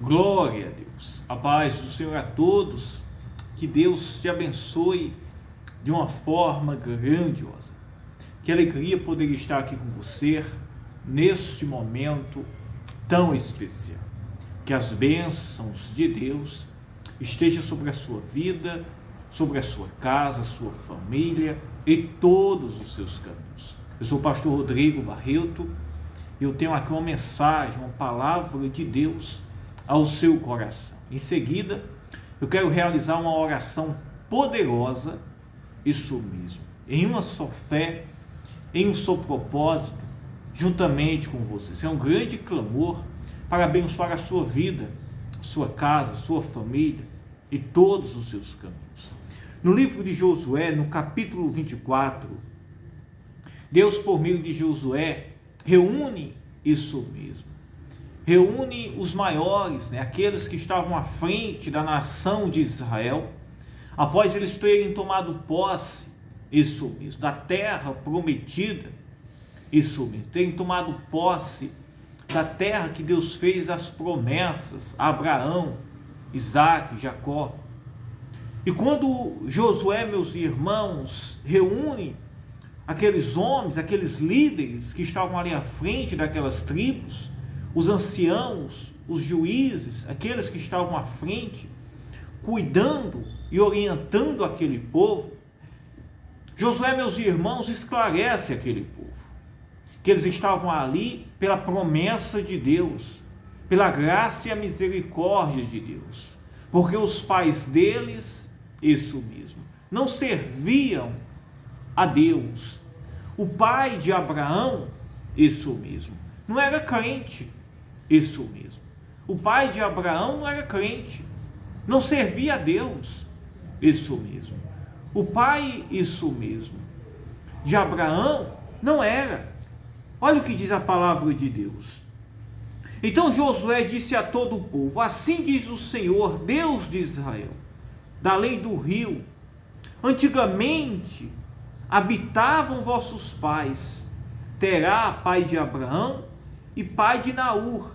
Glória a Deus. A paz do Senhor a todos. Que Deus te abençoe de uma forma grandiosa. Que alegria poder estar aqui com você neste momento tão especial. Que as bênçãos de Deus estejam sobre a sua vida, sobre a sua casa, a sua família e todos os seus caminhos. Eu sou o pastor Rodrigo Barreto e eu tenho aqui uma mensagem, uma palavra de Deus ao seu coração. Em seguida, eu quero realizar uma oração poderosa, isso mesmo, em uma só fé, em um só propósito, juntamente com você. Isso é um grande clamor para abençoar a sua vida, a sua casa, a sua família e todos os seus caminhos. No livro de Josué, no capítulo 24, Deus, por meio de Josué, reúne isso mesmo. Reúne os maiores, aqueles que estavam à frente da nação de Israel, após eles terem tomado posse, isso mesmo, da terra prometida, isso mesmo, terem tomado posse da terra que Deus fez as promessas a Abraão, Isaque, Jacó. E quando Josué, meus irmãos, reúne aqueles homens, aqueles líderes que estavam ali à frente daquelas tribos, os anciãos, os juízes, aqueles que estavam à frente, cuidando e orientando aquele povo, Josué, meus irmãos, esclarece aquele povo, que eles estavam ali pela promessa de Deus, pela graça e a misericórdia de Deus, porque os pais deles, isso mesmo, não serviam a Deus. O pai de Abraão, isso mesmo, não era crente, isso mesmo. O pai de Abraão não era crente, não servia a Deus, isso mesmo. O pai, isso mesmo, de Abraão não era. Olha o que diz a palavra de Deus. Então Josué disse a todo o povo: assim diz o Senhor, Deus de Israel, da lei do rio: antigamente habitavam vossos pais, Terá, pai de Abraão, e pai de Naor,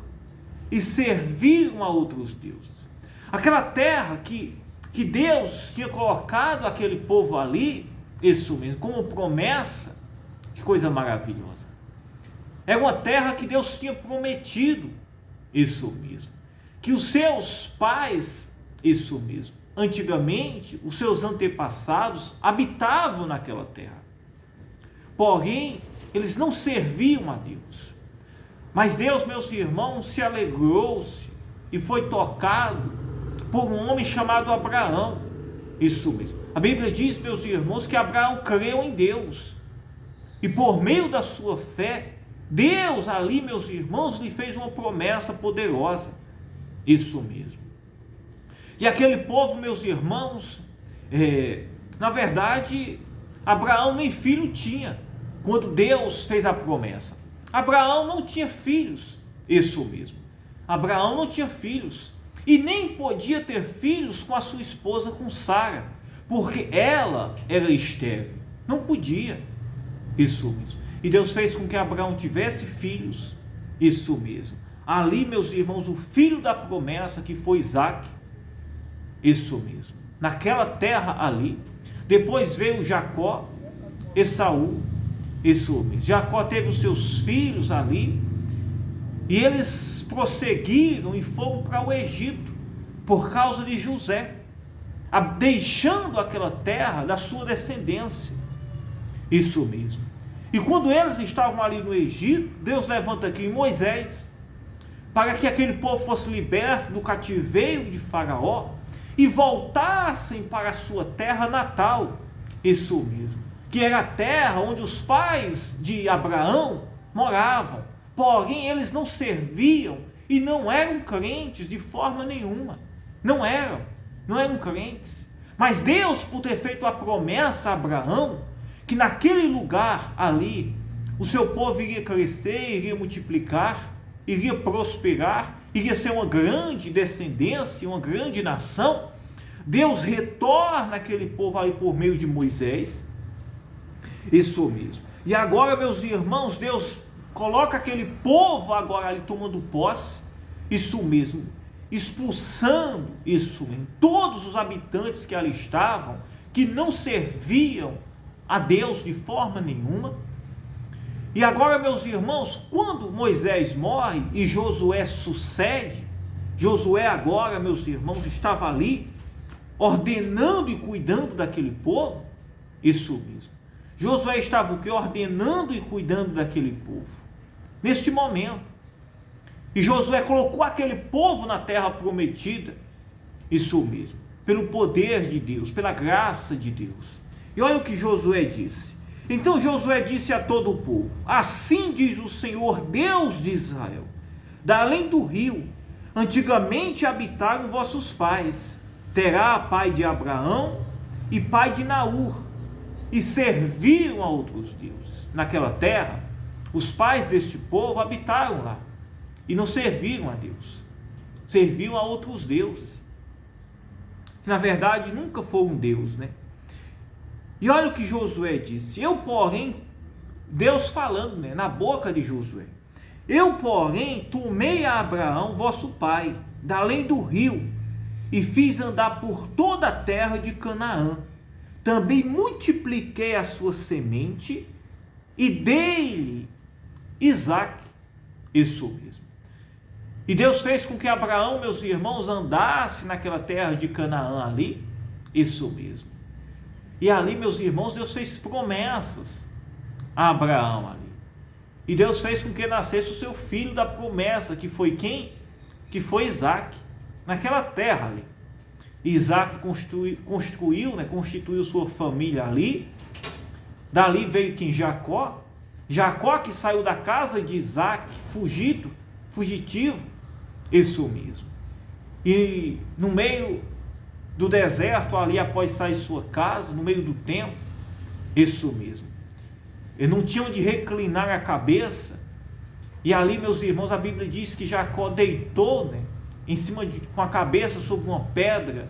e serviram a outros deuses. Aquela terra que Deus tinha colocado aquele povo ali, isso mesmo, como promessa, que coisa maravilhosa. Era uma terra que Deus tinha prometido, isso mesmo, que os seus pais, isso mesmo, antigamente, os seus antepassados habitavam naquela terra. Porém, eles não serviam a Deus. Mas Deus, meus irmãos, se alegrou-se e foi tocado por um homem chamado Abraão. Isso mesmo. A Bíblia diz, meus irmãos, que Abraão creu em Deus. E por meio da sua fé, Deus ali, meus irmãos, lhe fez uma promessa poderosa. Isso mesmo. E aquele povo, meus irmãos, na verdade, Abraão nem filho tinha, quando Deus fez a promessa. Abraão não tinha filhos, isso mesmo. Abraão não tinha filhos, e nem podia ter filhos com a sua esposa, com Sara, porque ela era estéril, não podia, isso mesmo. E Deus fez com que Abraão tivesse filhos, isso mesmo. Ali, meus irmãos, o filho da promessa, que foi Isaque, isso mesmo, naquela terra ali. Depois veio Jacó, Esaú, isso mesmo. Jacó teve os seus filhos ali, e eles prosseguiram e foram para o Egito, por causa de José, deixando aquela terra da sua descendência, isso mesmo. E quando eles estavam ali no Egito, Deus levanta aqui Moisés, para que aquele povo fosse liberto do cativeiro de Faraó, e voltassem para a sua terra natal, isso mesmo, que era a terra onde os pais de Abraão moravam. Porém, eles não serviam e não eram crentes de forma nenhuma. Não eram crentes. Mas Deus, por ter feito a promessa a Abraão, que naquele lugar ali, o seu povo iria crescer, iria multiplicar, iria prosperar, iria ser uma grande descendência, uma grande nação, Deus retorna aquele povo ali por meio de Moisés, isso mesmo. E agora, meus irmãos, Deus coloca aquele povo agora ali tomando posse, isso mesmo, expulsando isso em todos os habitantes que ali estavam, que não serviam a Deus de forma nenhuma. E agora, meus irmãos, quando Moisés morre e Josué sucede, Josué agora, meus irmãos, estava ali ordenando e cuidando daquele povo. Isso mesmo. Josué estava o quê? Ordenando e cuidando daquele povo. Neste momento. E Josué colocou aquele povo na terra prometida. Isso mesmo. Pelo poder de Deus, pela graça de Deus. E olha o que Josué disse. Então Josué disse a todo o povo: assim diz o Senhor, Deus de Israel, da além do rio, antigamente habitaram vossos pais, Terá, pai de Abraão, e pai de Naor, e serviram a outros deuses. Naquela terra, os pais deste povo habitaram lá, e não serviram a Deus, serviam a outros deuses, que na verdade nunca foram Deus, né? E olha o que Josué disse: eu, porém, Deus falando, né, na boca de Josué, eu, porém, tomei a Abraão, vosso pai, da além do rio, e fiz andar por toda a terra de Canaã. Também multipliquei a sua semente, e dei-lhe Isaque. Isso mesmo. E Deus fez com que Abraão, meus irmãos, andasse naquela terra de Canaã ali. Isso mesmo. E ali, meus irmãos, Deus fez promessas a Abraão ali. E Deus fez com que nascesse o seu filho da promessa, que foi quem? Que foi Isaque, naquela terra ali. E Isaque constituiu sua família ali. Dali veio quem? Jacó. Jacó que saiu da casa de Isaque, fugitivo. Isso mesmo. E no meio do deserto, ali após sair de sua casa, no meio do tempo, isso mesmo. Ele não tinha onde reclinar a cabeça. E ali, meus irmãos, a Bíblia diz que Jacó deitou, né, com a cabeça sobre uma pedra.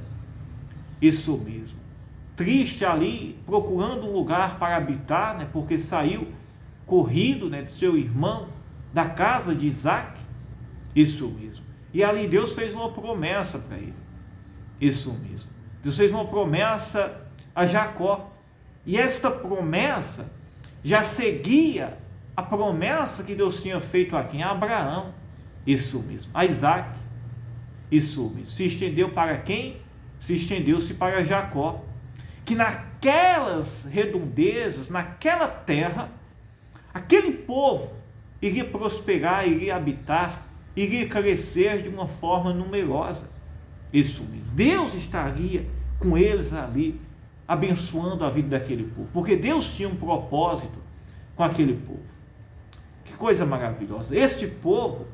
Isso mesmo. Triste ali, procurando um lugar para habitar, né, porque saiu corrido, né, de seu irmão, da casa de Isaque. Isso mesmo. E ali Deus fez uma promessa para ele. Isso mesmo. Deus fez uma promessa a Jacó. E esta promessa já seguia a promessa que Deus tinha feito a quem? A Abraão. Isso mesmo. A Isaque. Isso mesmo. Se estendeu para quem? Se estendeu-se para Jacó. Que naquelas redondezas, naquela terra, aquele povo iria prosperar, iria habitar, iria crescer de uma forma numerosa. Isso mesmo. Deus estaria com eles ali, abençoando a vida daquele povo, porque Deus tinha um propósito com aquele povo. Que coisa maravilhosa. Este povo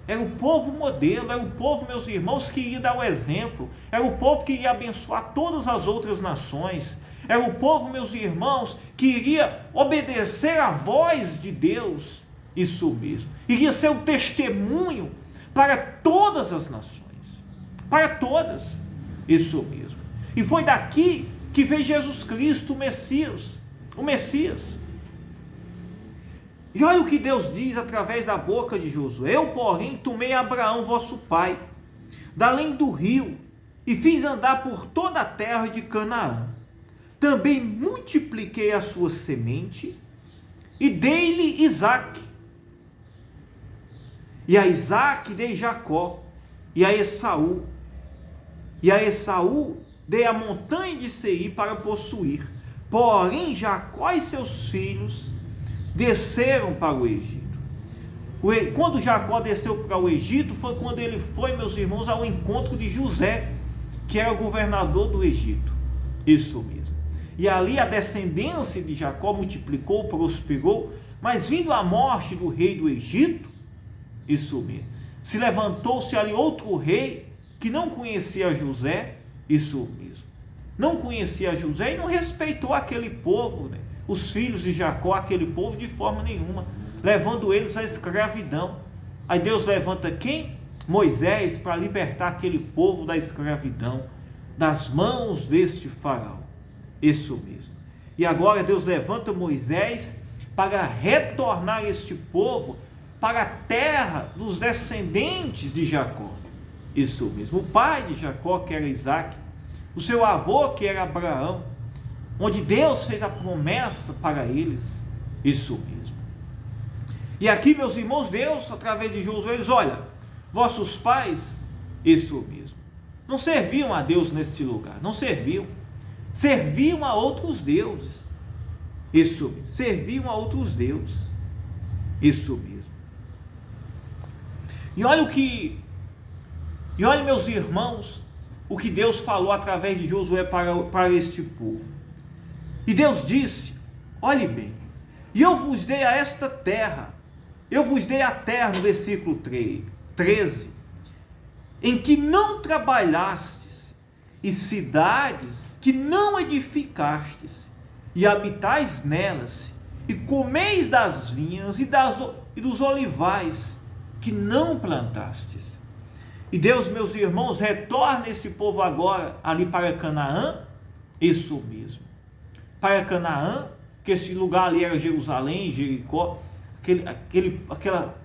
era o povo modelo, era o povo, meus irmãos, que ia dar o exemplo, era o povo que ia abençoar todas as outras nações, era o povo, meus irmãos, que iria obedecer à voz de Deus. Isso mesmo. Iria ser um testemunho para todas as nações. Para todas. Isso mesmo. E foi daqui que veio Jesus Cristo, o Messias. O Messias. E olha o que Deus diz através da boca de Josué: eu, porém, tomei Abraão, vosso pai, da além do rio, e fiz andar por toda a terra de Canaã. Também multipliquei a sua semente, e dei-lhe Isaque. E a Isaque dei Jacó, e a Esaú. E a Esaú dei a montanha de Seir para possuir. Porém, Jacó e seus filhos desceram para o Egito. Quando Jacó desceu para o Egito, foi quando ele foi, meus irmãos, ao encontro de José, que era o governador do Egito. Isso mesmo. E ali a descendência de Jacó multiplicou, prosperou, mas vindo a morte do rei do Egito, isso mesmo, se levantou-se ali outro rei que não conhecia José, isso mesmo, não conhecia José e não respeitou aquele povo, né? Os filhos de Jacó, aquele povo, de forma nenhuma, levando eles à escravidão. Aí Deus levanta quem? Moisés, para libertar aquele povo da escravidão, das mãos deste faraó. Isso mesmo. E agora Deus levanta Moisés para retornar este povo para a terra dos descendentes de Jacó. Isso mesmo. O pai de Jacó, que era Isaac, o seu avô, que era Abraão, onde Deus fez a promessa para eles. Isso mesmo. E aqui, meus irmãos, Deus, através de Josué, diz: olha, vossos pais, isso mesmo, não serviam a Deus nesse lugar, não serviam. Serviam a outros deuses. Isso mesmo. Serviam a outros deuses. Isso mesmo. E olha, meus irmãos, o que Deus falou através de Josué para este povo. E Deus disse: olhe bem, e eu vos dei a esta terra, eu vos dei a terra, no versículo 13, em que não trabalhastes, e cidades que não edificastes, e habitais nelas, e comeis das vinhas e dos olivais que não plantastes. E Deus, meus irmãos, retorna este povo agora ali para Canaã. Isso mesmo, para Canaã, que esse lugar ali era Jerusalém, Jericó, aquela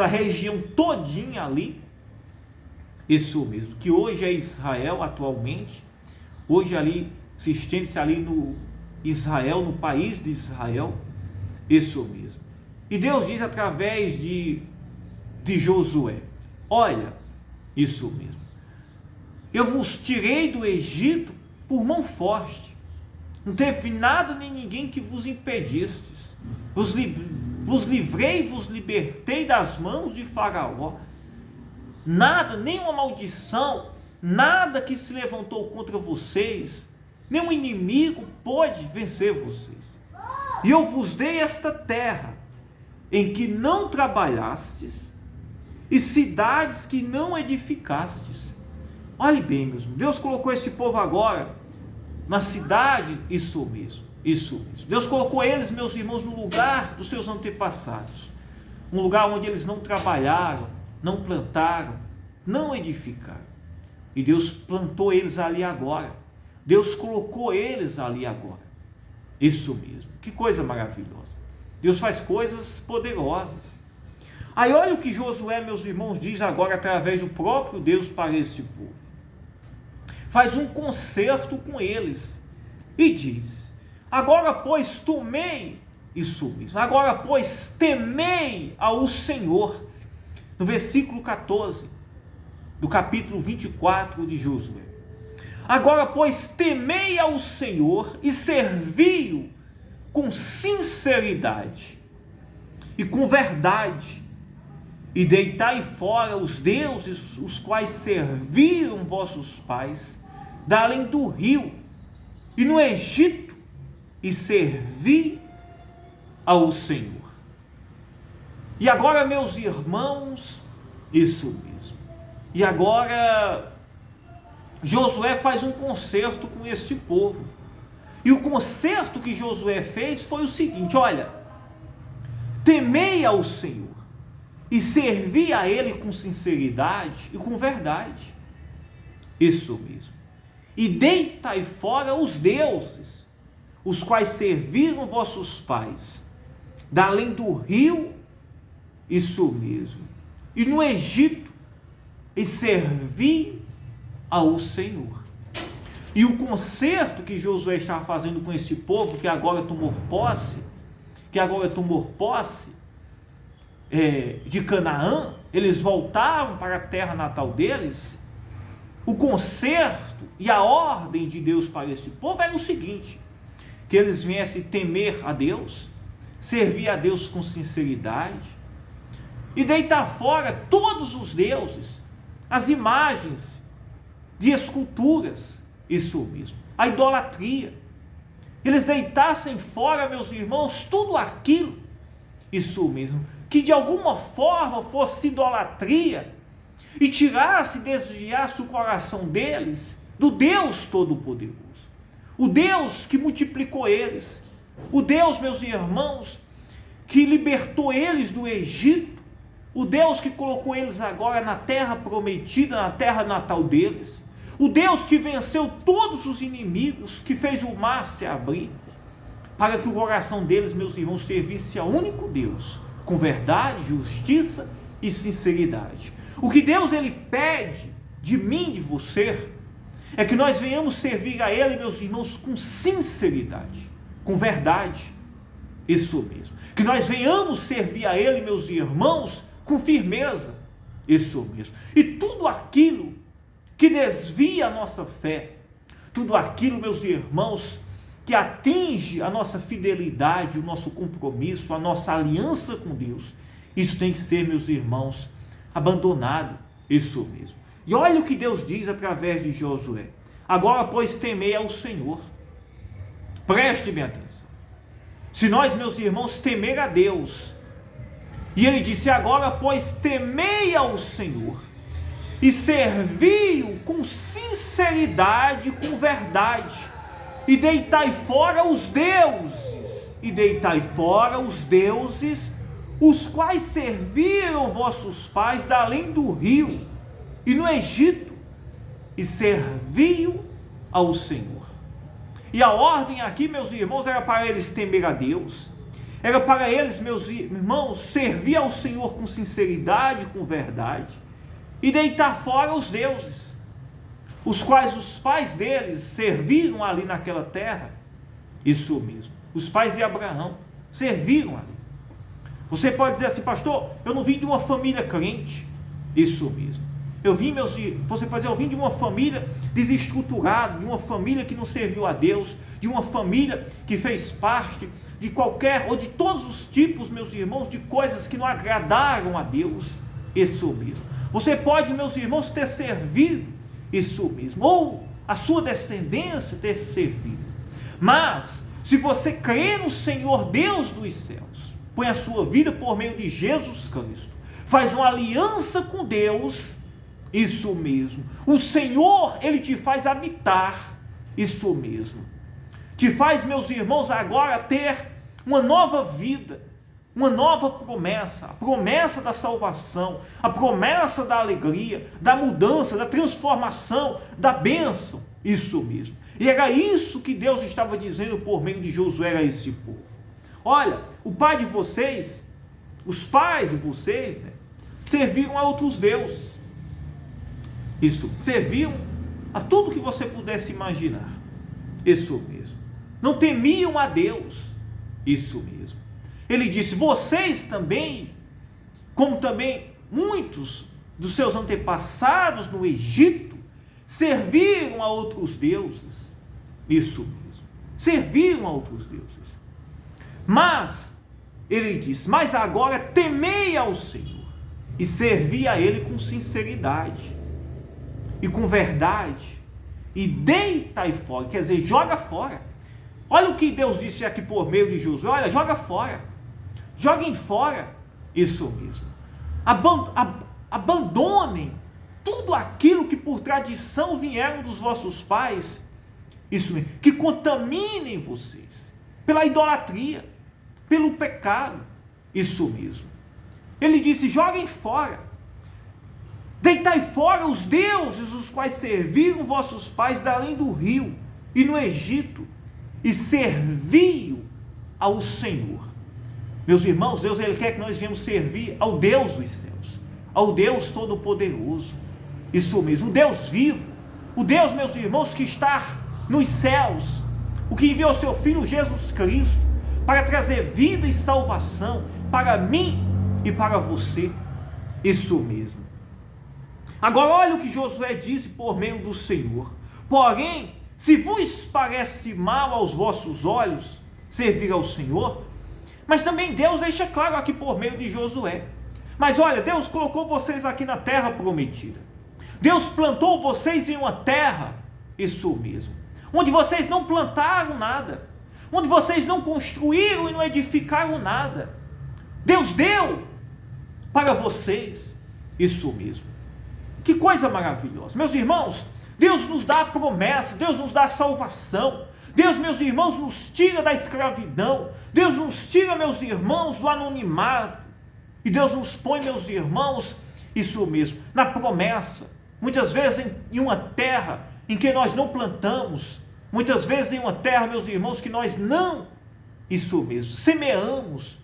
região todinha ali. Isso mesmo, que hoje é Israel atualmente. Hoje ali se estende-se ali no Israel, no país de Israel. Isso mesmo. E Deus diz através de Josué: olha, isso mesmo, eu vos tirei do Egito por mão forte, não teve nada nem ninguém que vos impedistes, vos livrei, vos libertei das mãos de Faraó. Nada, nenhuma maldição, nada que se levantou contra vocês, nenhum inimigo pôde vencer vocês. E eu vos dei esta terra, em que não trabalhastes, e cidades que não edificastes. Olhe bem, meus irmãos, Deus colocou esse povo agora na cidade. Isso mesmo. Deus colocou eles, meus irmãos, no lugar dos seus antepassados, um lugar onde eles não trabalharam, não plantaram, não edificaram. E Deus plantou eles ali agora. Deus colocou eles ali agora. Isso mesmo. Que coisa maravilhosa. Deus faz coisas poderosas. Aí olha o que Josué, meus irmãos, diz agora através do próprio Deus para este povo. Faz um concerto com eles e diz: agora pois tomei, isso mesmo, agora pois temei ao Senhor. No versículo 14 do capítulo 24 de Josué: agora pois temei ao Senhor e servi-o com sinceridade e com verdade, e deitai fora os deuses os quais serviram vossos pais, da além do rio e no Egito, e servi ao Senhor. E agora, meus irmãos, isso mesmo. E agora Josué faz um concerto com este povo. E o concerto que Josué fez foi o seguinte: olha, temei ao Senhor e servi a Ele com sinceridade e com verdade. Isso mesmo. E deitai fora os deuses, os quais serviram vossos pais, da além do rio, isso mesmo, e no Egito, e servi ao Senhor. E o concerto que Josué estava fazendo com esse povo, que agora tomou posse, de Canaã, eles voltaram para a terra natal deles. O concerto e a ordem de Deus para esse povo era o seguinte: que eles viessem temer a Deus, servir a Deus com sinceridade, e deitar fora todos os deuses, as imagens de esculturas, isso mesmo, a idolatria. Eles deitassem fora, meus irmãos, tudo aquilo, isso mesmo, que de alguma forma fosse idolatria, e tirasse, desviasse o coração deles do Deus Todo-Poderoso, o Deus que multiplicou eles, o Deus, meus irmãos, que libertou eles do Egito, o Deus que colocou eles agora na terra prometida, na terra natal deles, o Deus que venceu todos os inimigos, que fez o mar se abrir, para que o coração deles, meus irmãos, servisse ao único Deus, com verdade, justiça e sinceridade. O que Deus ele pede de mim, de você, é que nós venhamos servir a Ele, meus irmãos, com sinceridade, com verdade. Isso mesmo. Que nós venhamos servir a Ele, meus irmãos, com firmeza. Isso mesmo. E tudo aquilo que desvia a nossa fé, tudo aquilo, meus irmãos, que atinge a nossa fidelidade, o nosso compromisso, a nossa aliança com Deus, isso tem que ser, meus irmãos, abandonado. Isso mesmo. E olha o que Deus diz através de Josué. Agora, pois, temei ao Senhor. Preste bem atenção. Se nós, meus irmãos, temer a Deus, e ele disse, agora, pois, temei ao Senhor, e servi-o com sinceridade, com verdade, e deitai fora os deuses, os quais serviram vossos pais da além do rio, e no Egito, e serviu ao Senhor. E a ordem aqui, meus irmãos, era para eles temer a Deus, era para eles, meus irmãos, servir ao Senhor com sinceridade, com verdade, e deitar fora os deuses, os quais os pais deles serviram ali naquela terra. Isso mesmo, os pais de Abraão serviram ali. Você pode dizer assim, pastor, eu não vim de uma família crente. Isso mesmo. Você pode dizer, eu vim de uma família desestruturada, de uma família que não serviu a Deus, de uma família que fez parte de qualquer, ou de todos os tipos, meus irmãos, de coisas que não agradaram a Deus. Isso mesmo. Você pode, meus irmãos, ter servido, isso mesmo, ou a sua descendência ter servido. Mas, se você crê no Senhor Deus dos céus, põe a sua vida por meio de Jesus Cristo, faz uma aliança com Deus, isso mesmo, o Senhor, Ele te faz habitar, isso mesmo, te faz, meus irmãos, agora ter uma nova vida, uma nova promessa, a promessa da salvação, a promessa da alegria, da mudança, da transformação, da bênção, isso mesmo. E era isso que Deus estava dizendo por meio de Josué a esse povo. Olha, o pai de vocês, os pais de vocês, serviram a outros deuses. Isso, serviam a tudo que você pudesse imaginar. Isso mesmo. Não temiam a Deus. Isso mesmo. Ele disse, vocês também, como também muitos dos seus antepassados no Egito, serviram a outros deuses. Isso mesmo. Serviram a outros deuses. Mas, ele disse, mas agora temei ao Senhor e servi a Ele com sinceridade e com verdade, e deitai fora, quer dizer, joga fora. Olha o que Deus disse aqui por meio de Josué, olha, joga fora, joguem fora, isso mesmo, abandonem tudo aquilo que por tradição vieram dos vossos pais, isso mesmo, que contaminem vocês, pela idolatria, pelo pecado, isso mesmo. Ele disse, joguem fora, deitai fora os deuses, os quais serviram vossos pais da além do rio, e no Egito, e serviu ao Senhor. Meus irmãos, Deus, Ele quer que nós venhamos servir ao Deus dos céus, ao Deus Todo-Poderoso, isso mesmo, o Deus vivo, o Deus, meus irmãos, que está nos céus, o que enviou seu Filho Jesus Cristo, para trazer vida e salvação, para mim e para você, isso mesmo. Agora olha o que Josué disse por meio do Senhor, porém, se vos parece mal aos vossos olhos servir ao Senhor, mas também Deus deixa claro aqui por meio de Josué, mas olha, Deus colocou vocês aqui na terra prometida, Deus plantou vocês em uma terra, isso mesmo, onde vocês não plantaram nada, onde vocês não construíram e não edificaram nada, Deus deu para vocês, isso mesmo. Que coisa maravilhosa, meus irmãos, Deus nos dá a promessa, Deus nos dá a salvação, Deus, meus irmãos, nos tira da escravidão, Deus nos tira, meus irmãos, do anonimato, e Deus nos põe, meus irmãos, isso mesmo, na promessa, muitas vezes em uma terra em que nós não plantamos, muitas vezes em uma terra, meus irmãos, que nós não, isso mesmo, semeamos,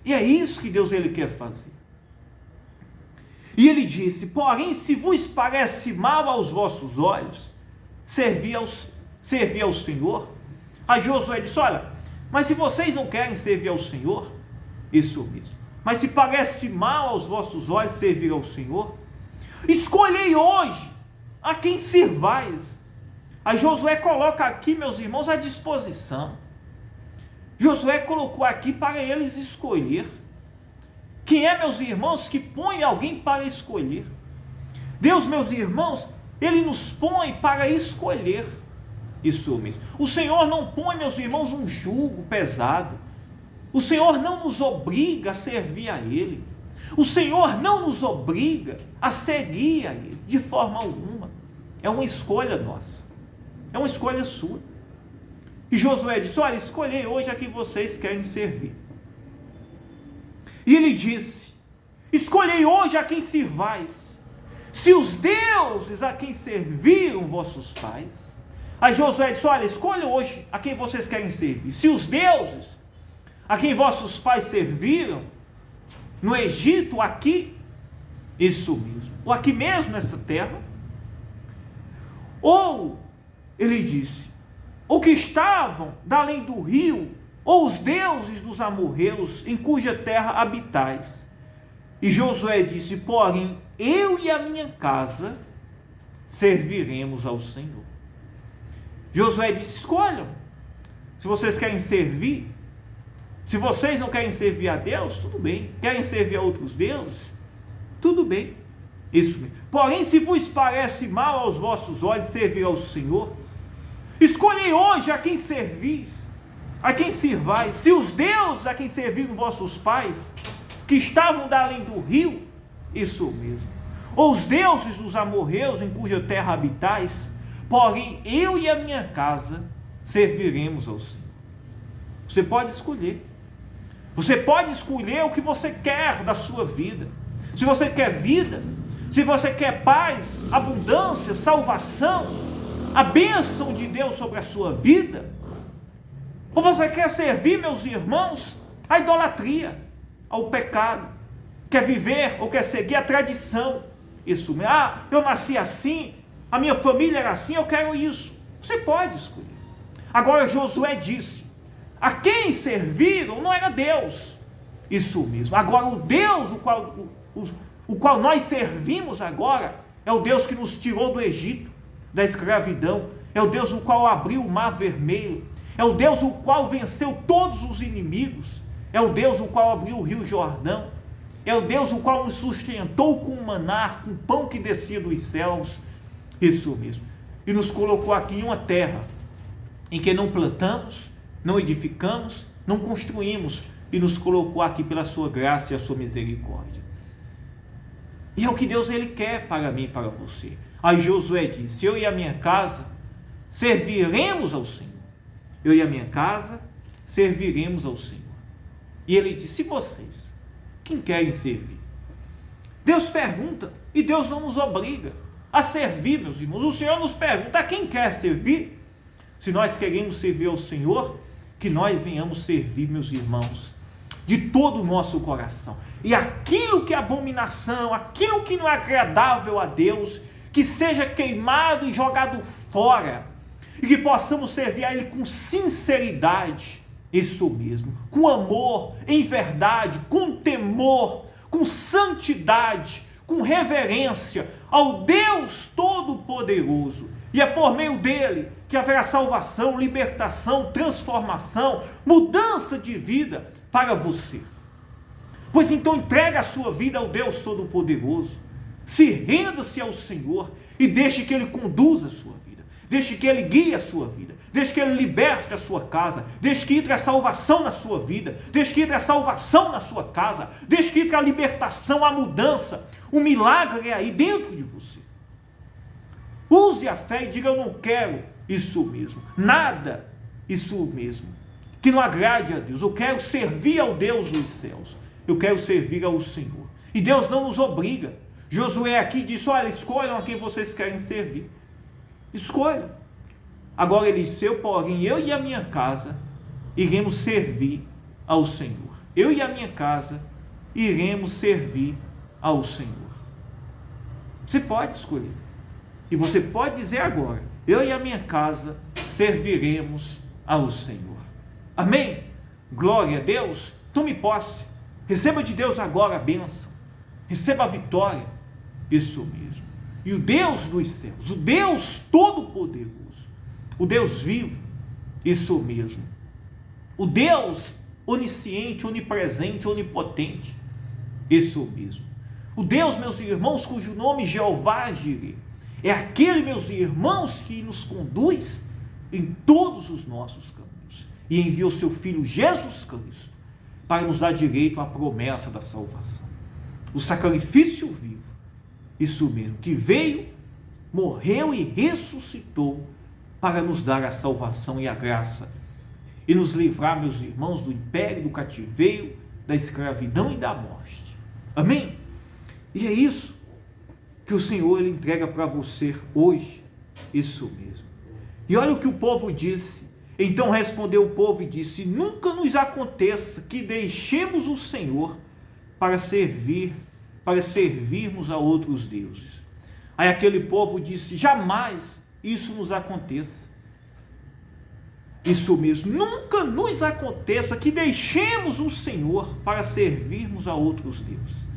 e é isso que Deus Ele quer fazer. E ele disse: porém, se vos parece mal aos vossos olhos, servir ao Senhor. Aí Josué disse: olha, mas se vocês não querem servir ao Senhor, isso mesmo, mas se parece mal aos vossos olhos servir ao Senhor, escolhei hoje a quem servais. Aí Josué coloca aqui, meus irmãos, à disposição. Josué colocou aqui para eles escolher. Quem é, meus irmãos, que põe alguém para escolher? Deus, meus irmãos, Ele nos põe para escolher. Isso mesmo. O Senhor não põe, meus irmãos, um jugo pesado. O Senhor não nos obriga a servir a Ele. O Senhor não nos obriga a seguir a Ele, de forma alguma. É uma escolha nossa. É uma escolha sua. E Josué disse: olha, escolhei hoje a quem vocês querem servir. E ele disse: escolhei hoje a quem servais, se os deuses a quem serviram vossos pais. Aí Josué disse: olha, escolha hoje a quem vocês querem servir, se os deuses a quem vossos pais serviram no Egito, aqui, isso mesmo, ou aqui mesmo nesta terra, ou, ele disse, ou que estavam da além do rio, ou os deuses dos amorreus, em cuja terra habitais. E Josué disse: porém, eu e a minha casa serviremos ao Senhor. Josué disse: escolham, se vocês querem servir. Se vocês não querem servir a Deus, tudo bem. Querem servir a outros deuses? Tudo bem. Isso mesmo. Porém, se vos parece mal aos vossos olhos servir ao Senhor, escolhei hoje a quem servis, a quem servais, se os deuses a quem serviram vossos pais, que estavam da além do rio, isso mesmo, ou os deuses dos amorreus em cuja terra habitais, porém eu e a minha casa serviremos ao Senhor. Você pode escolher. Você pode escolher o que você quer da sua vida. Se você quer vida, se você quer paz, abundância, salvação, a bênção de Deus sobre a sua vida, ou você quer servir, meus irmãos, a idolatria, ao pecado, quer viver ou quer seguir a tradição, isso mesmo, eu nasci assim, a minha família era assim, eu quero isso. Você pode escolher. Agora Josué disse: a quem serviram não era Deus, isso mesmo. Agora o Deus o qual nós servimos agora é o Deus que nos tirou do Egito, da escravidão, é o Deus o qual abriu o mar vermelho, é o Deus o qual venceu todos os inimigos, é o Deus o qual abriu o rio Jordão, é o Deus o qual nos sustentou com o maná, com o pão que descia dos céus, isso mesmo, e nos colocou aqui em uma terra em que não plantamos, não edificamos, não construímos, e nos colocou aqui pela sua graça e a sua misericórdia. E é o que Deus Ele quer para mim e para você. Aí Josué disse: eu e a minha casa serviremos ao Senhor. Eu e a minha casa serviremos ao Senhor. E ele disse: e vocês? Quem querem servir? Deus pergunta, e Deus não nos obriga a servir, meus irmãos. O Senhor nos pergunta: a quem quer servir? Se nós queremos servir ao Senhor, que nós venhamos servir, meus irmãos, de todo o nosso coração. E aquilo que é abominação, aquilo que não é agradável a Deus, que seja queimado e jogado fora, e que possamos servir a Ele com sinceridade, isso mesmo, com amor, em verdade, com temor, com santidade, com reverência ao Deus Todo-Poderoso. E é por meio dele que haverá salvação, libertação, transformação, mudança de vida para você. Pois então entregue a sua vida ao Deus Todo-Poderoso, se renda-se ao Senhor e deixe que Ele conduza a sua vida, deixe que Ele guie a sua vida, deixe que Ele liberte a sua casa, deixe que entre a salvação na sua vida, deixe que entre a salvação na sua casa, deixe que entre a libertação, a mudança, o milagre é aí dentro de você. Use a fé e diga: eu não quero isso mesmo, nada isso mesmo, que não agrade a Deus. Eu quero servir ao Deus dos céus, eu quero servir ao Senhor. E Deus não nos obriga. Josué aqui disse: olha, escolham a quem vocês querem servir, escolham. Agora ele disse: porém, eu e a minha casa iremos servir ao Senhor. Eu e a minha casa iremos servir ao Senhor. Você pode escolher. E você pode dizer agora: eu e a minha casa serviremos ao Senhor. Amém? Glória a Deus. Tome posse. Receba de Deus agora a bênção. Receba a vitória. Isso mesmo. E o Deus dos céus, o Deus todo-poderoso, o Deus vivo, isso mesmo. O Deus onisciente, onipresente, onipotente, isso mesmo. O Deus, meus irmãos, cujo nome Jeová Jireh, é aquele, meus irmãos, que nos conduz em todos os nossos caminhos e envia o seu Filho Jesus Cristo para nos dar direito à promessa da salvação. O sacrifício vivo, isso mesmo, que veio, morreu e ressuscitou para nos dar a salvação e a graça e nos livrar, meus irmãos, do império, do cativeiro, da escravidão e da morte. Amém? E é isso que o Senhor ele entrega para você hoje. Isso mesmo. E olha o que o povo disse. Então respondeu o povo e disse: nunca nos aconteça que deixemos o Senhor para servirmos a outros deuses. Aí aquele povo disse: jamais isso nos aconteça. Isso mesmo, nunca nos aconteça que deixemos o Senhor para servirmos a outros deuses.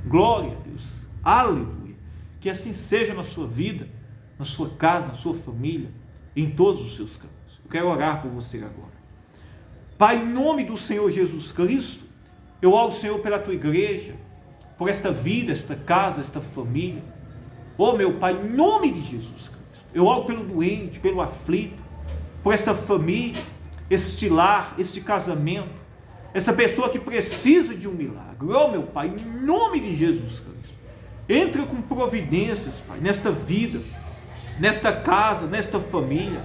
Glória a Deus, aleluia. Que assim seja na sua vida, na sua casa, na sua família, em todos os seus caminhos. Eu quero orar por você agora. Pai, em nome do Senhor Jesus Cristo, eu oro, Senhor, pela tua igreja, por esta vida, esta casa, esta família. Oh, meu Pai, em nome de Jesus Cristo, eu oro pelo doente, pelo aflito, por esta família, este lar, este casamento, esta pessoa que precisa de um milagre. Oh, meu Pai, em nome de Jesus Cristo, entra com providências, Pai, nesta vida, nesta casa, nesta família,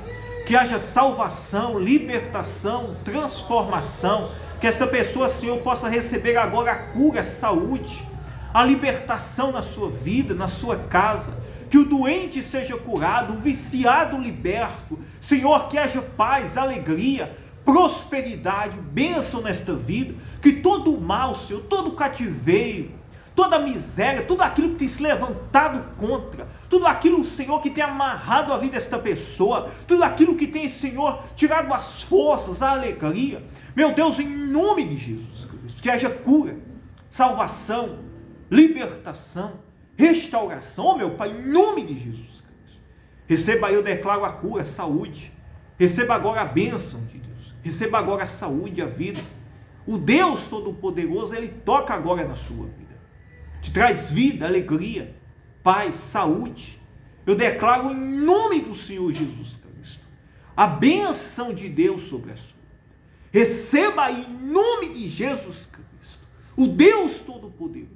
que haja salvação, libertação, transformação, que essa pessoa, Senhor, possa receber agora a cura, a saúde, a libertação na sua vida, na sua casa, que o doente seja curado, o viciado liberto, Senhor, que haja paz, alegria, prosperidade, bênção nesta vida, que todo o mal, Senhor, todo o cativeiro, toda a miséria, tudo aquilo que tem se levantado contra, tudo aquilo, Senhor, que tem amarrado a vida desta pessoa, tudo aquilo que tem, Senhor, tirado as forças, a alegria, meu Deus, em nome de Jesus Cristo, que haja cura, salvação, libertação, restauração, oh, meu Pai, em nome de Jesus Cristo. Receba aí, eu declaro a cura, a saúde, receba agora a bênção de Deus, receba agora a saúde, a vida. O Deus Todo-Poderoso, Ele toca agora na sua vida, te traz vida, alegria, paz, saúde. Eu declaro em nome do Senhor Jesus Cristo a bênção de Deus sobre a sua vida. Receba aí em nome de Jesus Cristo, o Deus Todo-Poderoso,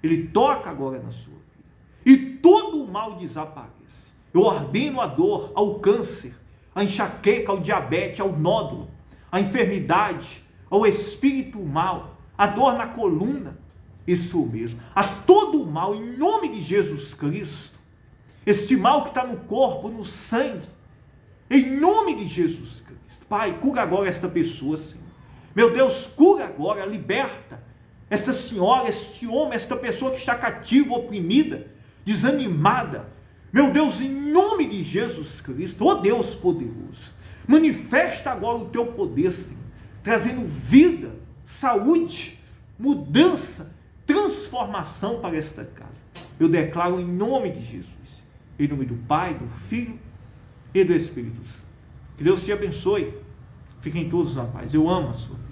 Ele toca agora na sua vida e todo o mal desaparece. Eu ordeno a dor, ao câncer, a enxaqueca, ao diabetes, ao nódulo, a enfermidade, ao espírito mal, a dor na coluna, isso mesmo, a todo o mal, em nome de Jesus Cristo, este mal que está no corpo, no sangue, em nome de Jesus Cristo. Pai, cura agora esta pessoa, Senhor. Meu Deus, cura agora, liberta esta senhora, este homem, esta pessoa que está cativa, oprimida, desanimada. Meu Deus, em nome de Jesus Cristo, ó Deus poderoso, manifesta agora o teu poder, Senhor, trazendo vida, saúde, mudança, transformação para esta casa. Eu declaro em nome de Jesus, em nome do Pai, do Filho e do Espírito Santo. Que Deus te abençoe. Fiquem todos na paz. Eu amo a sua vida.